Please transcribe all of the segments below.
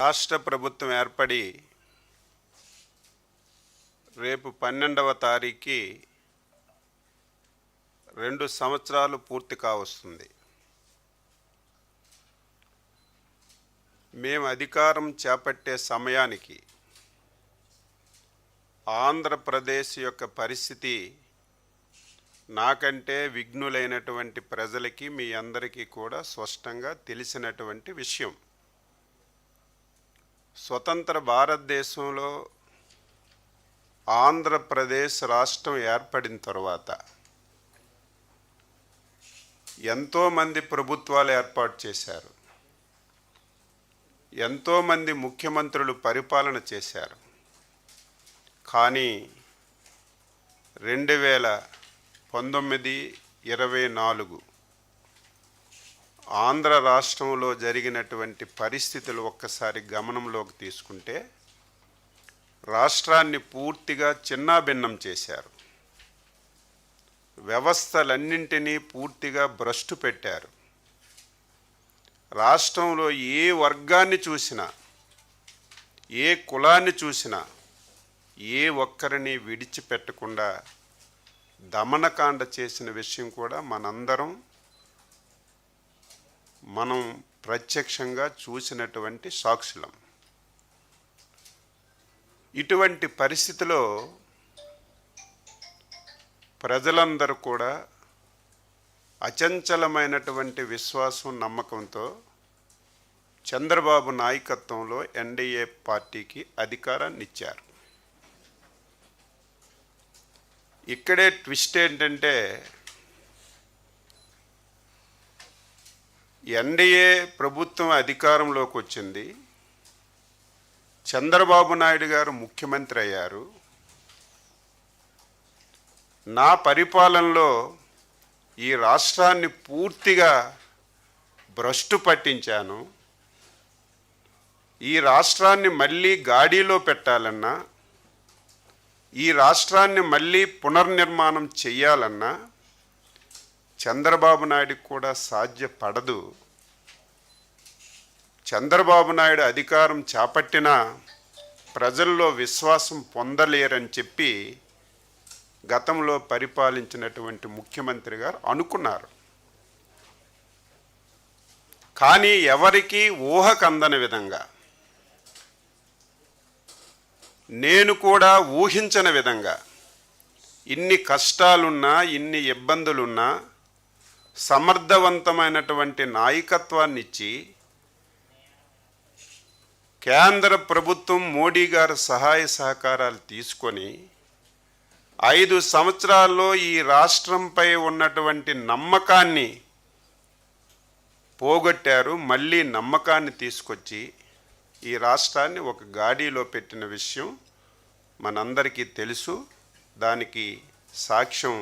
రాష్ట్ర ప్రభుత్వం ఏర్పడి రేపు 12వ తారీఖుకి 2 సంవత్సరాలు పూర్తి కావస్తుంది. మేము అధికారం చేపట్టే సమయానికి ఆంధ్రప్రదేశ్ యొక్క పరిస్థితి నాకంటే విఘ్నులైనటువంటి ప్రజలకి మీ అందరికీ కూడా స్పష్టంగా తెలిసినటువంటి విషయం. స్వతంత్ర భారతదేశంలో ఆంధ్రప్రదేశ్ రాష్ట్రం ఏర్పడిన తర్వాత ఎంతోమంది ప్రభుత్వాలు ఏర్పాటు చేశారు, ఎంతోమంది ముఖ్యమంత్రులు పరిపాలన చేశారు. కానీ 2019-24 ఆంధ్ర రాష్ట్రంలో జరిగినటువంటి పరిస్థితులు ఒక్కసారి గమనంలోకి తీసుకుంటే రాష్ట్రాన్ని పూర్తిగా చిన్నాభిన్నం చేశారు. వ్యవస్థలన్నింటినీ పూర్తిగా భ్రష్టు పెట్టారు. రాష్ట్రంలో ఏ వర్గాన్ని చూసినా, ఏ కులాన్ని చూసినా ఏ ఒక్కరిని విడిచిపెట్టకుండా దమనకాండ చేసిన విషయం కూడా మనం ప్రత్యక్షంగా చూసినటువంటి సాక్షులం. ఇటువంటి పరిస్థితిలో ప్రజలందరూ కూడా అచంచలమైనటువంటి విశ్వాసం, నమ్మకంతో చంద్రబాబు నాయకత్వంలో ఎన్డీఏ పార్టీకి అధికారాన్ని ఇచ్చారు. ఇక్కడే ట్విస్ట్ ఏంటంటే, ఎన్డీఏ ప్రభుత్వం అధికారంలోకి వచ్చింది, చంద్రబాబు నాయుడు గారు ముఖ్యమంత్రి అయ్యారు. నా పరిపాలనలో ఈ రాష్ట్రాన్ని పూర్తిగా భ్రష్టు పట్టించాను. ఈ రాష్ట్రాన్ని మళ్ళీ గాడిలో పెట్టాలన్నా, ఈ రాష్ట్రాన్ని మళ్ళీ పునర్నిర్మాణం చెయ్యాలన్నా చంద్రబాబు నాయుడికి కూడా సాధ్యపడదు. చంద్రబాబు నాయుడు అధికారం చేపట్టినా ప్రజల్లో విశ్వాసం పొందలేరని చెప్పి గతంలో పరిపాలించినటువంటి ముఖ్యమంత్రి గారు అనుకున్నారు. కానీ ఎవరికీ ఊహకందని విధంగా, నేను కూడా ఊహించని విధంగా ఇన్ని కష్టాలున్నా, ఇన్ని ఇబ్బందులున్నా సమర్థవంతమైనటువంటి నాయకత్వాన్ని ఇచ్చి కేంద్ర ప్రభుత్వం మోడీ గారి సహాయ సహకారాలు తీసుకొని 5 సంవత్సరాల్లో ఈ రాష్ట్రంపై ఉన్నటువంటి నమ్మకాన్ని పోగొట్టారు. మళ్ళీ నమ్మకాన్ని తీసుకొచ్చి ఈ రాష్ట్రాన్ని ఒక గాడిలో పెట్టిన విషయం మనందరికీ తెలుసు. దానికి సాక్ష్యం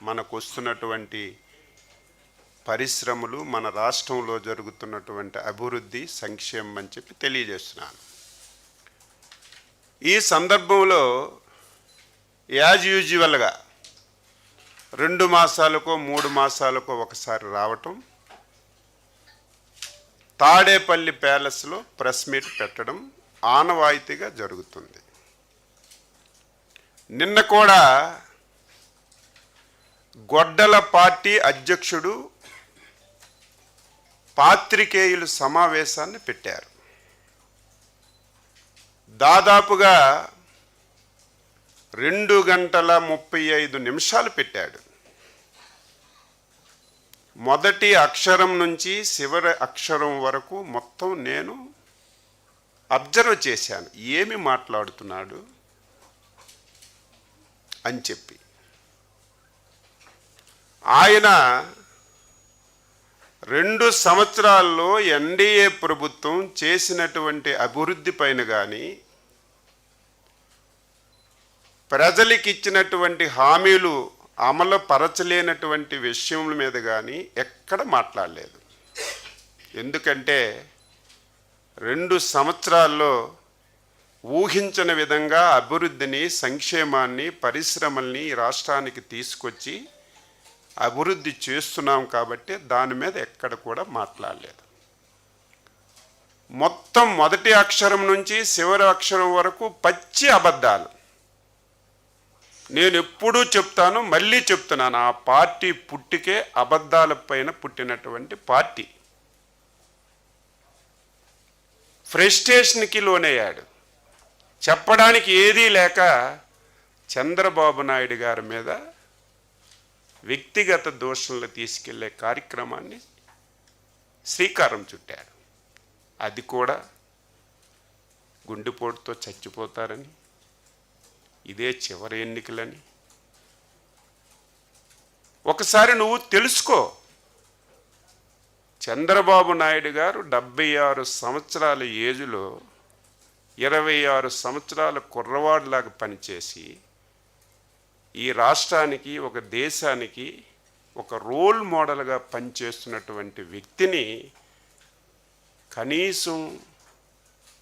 మనకు వస్తున్నటువంటి పరిశ్రమలు, మన రాష్ట్రంలో జరుగుతున్నటువంటి అభివృద్ధి, సంక్షేమం అని చెప్పి తెలియజేస్తున్నాను. ఈ సందర్భంలో యాజ్ యూజువల్గా 2 మాసాలకో 3 మాసాలకో ఒకసారి రావటం, తాడేపల్లి ప్యాలెస్లో ప్రెస్ మీట్ పెట్టడం ఆనవాయితీగా జరుగుతుంది. నిన్న కూడా గొడ్డల పార్టీ అధ్యక్షుడు పాత్రికేయుల సమావేశాన్ని పెట్టారు. దాదాపుగా 2 గంటల 35 నిమిషాలు పెట్టాడు. మొదటి అక్షరం నుంచి చివరి అక్షరం వరకు మొత్తం నేను అబ్జర్వ్ చేశాను. ఏమి మాట్లాడుతున్నాడు అని చెప్పి ఆయన 2 సంవత్సరాల్లో ఎన్డీఏ ప్రభుత్వం చేసినటువంటి అభివృద్ధి పైన కానీ, ప్రజలకు ఇచ్చినటువంటి హామీలు అమలు పరచలేనటువంటి విషయముల మీద కానీ ఎక్కడ మాట్లాడలేదు. ఎందుకంటే 2 సంవత్సరాల్లో ఊహించని విధంగా అభివృద్ధిని, సంక్షేమాన్ని, పరిశ్రమల్ని ఈ రాష్ట్రానికి తీసుకొచ్చి అభివృద్ధి చేస్తున్నాం కాబట్టి దాని మీద ఎక్కడ కూడా మాట్లాడలేదు. మొత్తం మొదటి అక్షరం నుంచి చివరి అక్షరం వరకు పచ్చి అబద్ధాలు. నేను ఎప్పుడూ చెప్తాను, మళ్ళీ చెప్తున్నాను, ఆ పార్టీ పుట్టికే అబద్ధాల పైన పుట్టినటువంటి పార్టీ. ఫ్రస్ట్రేషన్కి లోనయ్యాడు. చెప్పడానికి ఏదీ లేక చంద్రబాబు నాయుడు గారి మీద వ్యక్తిగత దోషంలో తీసుకెళ్లే కార్యక్రమాన్ని శ్రీకారం చుట్టాడు. అది కూడా గుండెపోటుతో చచ్చిపోతారని, ఇదే చివరి ఎన్నికలని. ఒకసారి నువ్వు తెలుసుకో, చంద్రబాబు నాయుడు గారు 76 సంవత్సరాల ఏజ్లో 26 సంవత్సరాల కుర్రవాడిలాగా పనిచేసి ఈ రాష్ట్రానికి, ఒక దేశానికి ఒక రోల్ మోడల్గా పనిచేస్తున్నటువంటి వ్యక్తిని కనీసం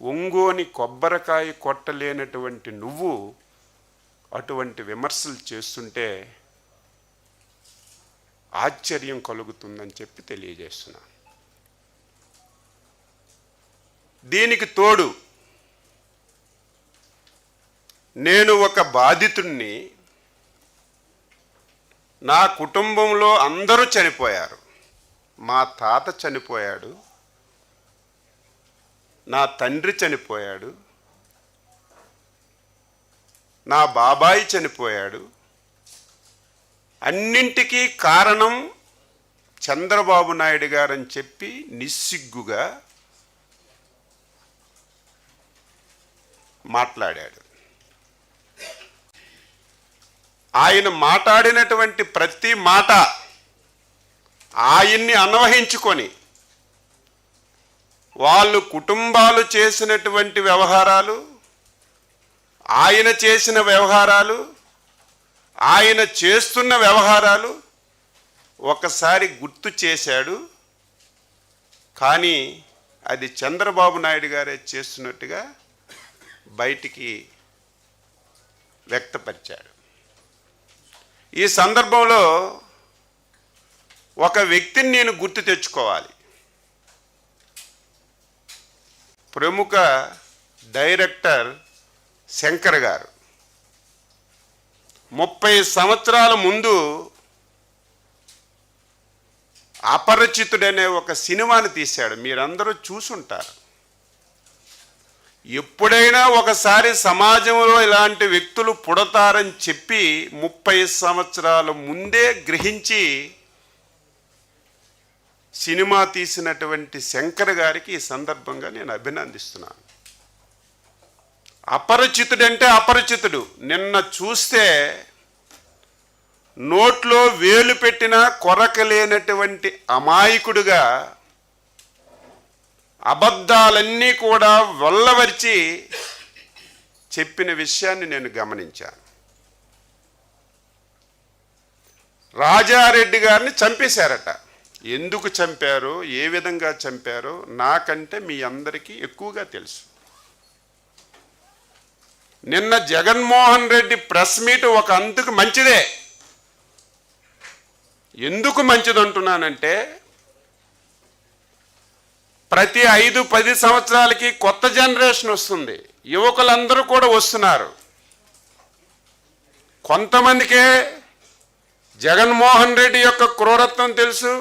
ఒంగోని కొబ్బరికాయ కొట్టలేనటువంటి నువ్వు అటువంటి విమర్శలు చేస్తుంటే ఆశ్చర్యం కలుగుతుందని చెప్పి తెలియజేస్తున్నా. దీనికి తోడు నేను ఒక బాధితుడిని. నా కుటుంబంలో అందరూ చనిపోయారు. మా తాత చనిపోయాడు, నా తండ్రి చనిపోయాడు, నా బాబాయి చనిపోయాడు. అన్నింటికీ కారణం చంద్రబాబు నాయుడు గారని చెప్పి నిస్సిగ్గుగా మాట్లాడాడు. ఆయన మాట్లాడినటువంటి ప్రతి మాట ఆయన్ని అన్వహించుకొని వాళ్ళు కుటుంబాలు చేసినటువంటి వ్యవహారాలు, ఆయన చేసిన వ్యవహారాలు, ఆయన చేస్తున్న వ్యవహారాలు ఒకసారి గుర్తు చేశాడు. కానీ అది చంద్రబాబు నాయుడు గారే చేస్తున్నట్టుగా బయటికి వ్యక్తపరిచాడు. ఈ సందర్భంలో ఒక వ్యక్తిని నేను గుర్తు తెచ్చుకోవాలి. ప్రముఖ డైరెక్టర్ శంకర్ గారు 30 సంవత్సరాల ముందు అపరిచితుడనే ఒక సినిమాని తీశాడు. మీరందరూ చూసుంటారు. ఎప్పుడైనా ఒకసారి సమాజంలో ఇలాంటి వ్యక్తులు పుడతారని చెప్పి 30 సంవత్సరాల ముందే గ్రహించి సినిమా తీసినటువంటి శంకర్ గారికి ఈ సందర్భంగా నేను అభినందిస్తున్నాను. అపరిచితుడంటే అపరిచితుడు. నిన్న చూస్తే నోట్లో వేలు పెట్టినా కొరకలేనటువంటి అమాయకుడుగా అబద్ధాలన్నీ కూడా వల్లవరిచి చెప్పిన విషయాన్ని నేను గమనించాను. రాజారెడ్డి గారిని చంపేశారట. ఎందుకు చంపారో, ఏ విధంగా చంపారో నాకంటే మీ అందరికీ ఎక్కువగా తెలుసు. నిన్న జగన్మోహన్ రెడ్డి ప్రెస్ మీట్ ఒక అంతకు మంచిదే. ఎందుకు మంచిది అంటున్నానంటే, ప్రతి 5-10 సంవత్సరాలకి కొత్త జనరేషన్ వస్తుంది. యువకులందరూ కూడా వస్తున్నారు. కొంతమందికే జగన్మోహన్ రెడ్డి యొక్క క్రూరత్వం తెలుసు,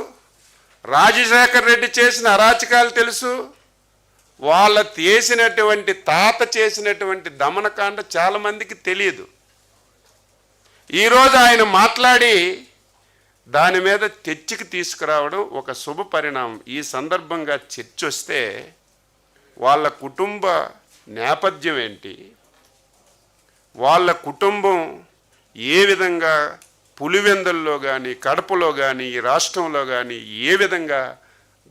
రాజశేఖర్ రెడ్డి చేసిన అరాచకాలు తెలుసు, వాళ్ళ చేసినటువంటి తాత చేసినటువంటి దమనకాండ చాలామందికి తెలియదు. ఈరోజు ఆయన మాట్లాడి దాని మీద చర్చకి తీసుకురావడం ఒక శుభ పరిణామం. ఈ సందర్భంగా చర్చ వస్తే వాళ్ళ కుటుంబ నేపథ్యం ఏంటి, వాళ్ళ కుటుంబం ఏ విధంగా పులివెందుల్లో కానీ, కడపలో కానీ, ఈ రాష్ట్రంలో కానీ ఏ విధంగా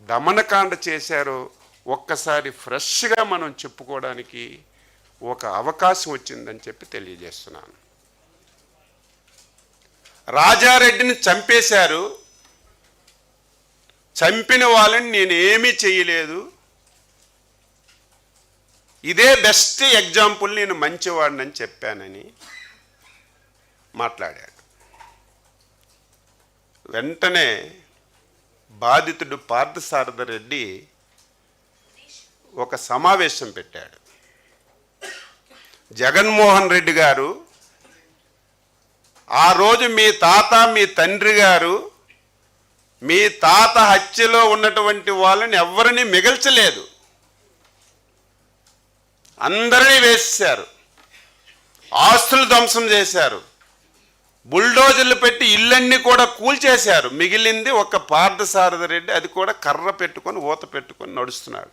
దమనకాండ చేశారో ఒక్కసారి ఫ్రెష్గా మనం చెప్పుకోవడానికి ఒక అవకాశం వచ్చిందని చెప్పి తెలియజేస్తున్నాను. రాజారెడ్డిని చంపేశారు. చంపిన వాళ్ళని నేనేమీ చేయలేదు, ఇదే బెస్ట్ ఎగ్జాంపుల్, నేను మంచివాడినని చెప్పానని మాట్లాడాడు. వెంటనే బాధితుడు పార్థసారథి రెడ్డి ఒక సమావేశం పెట్టాడు. జగన్మోహన్ రెడ్డి గారు ఆ రోజు మీ తాత మీ తండ్రి గారు మీ తాత హత్యలో ఉన్నటువంటి వాళ్ళని ఎవరిని మిగల్చలేదు, అందరినీ వేసేశారు, ఆస్తులు ధ్వంసం చేశారు, బుల్డోజర్లు పెట్టి ఇళ్ళన్నీ కూడా కూల్చేశారు. మిగిలింది ఒక పార్థసారథి రెడ్డి, అది కూడా కర్ర పెట్టుకొని ఊత పెట్టుకొని నడుస్తున్నాడు.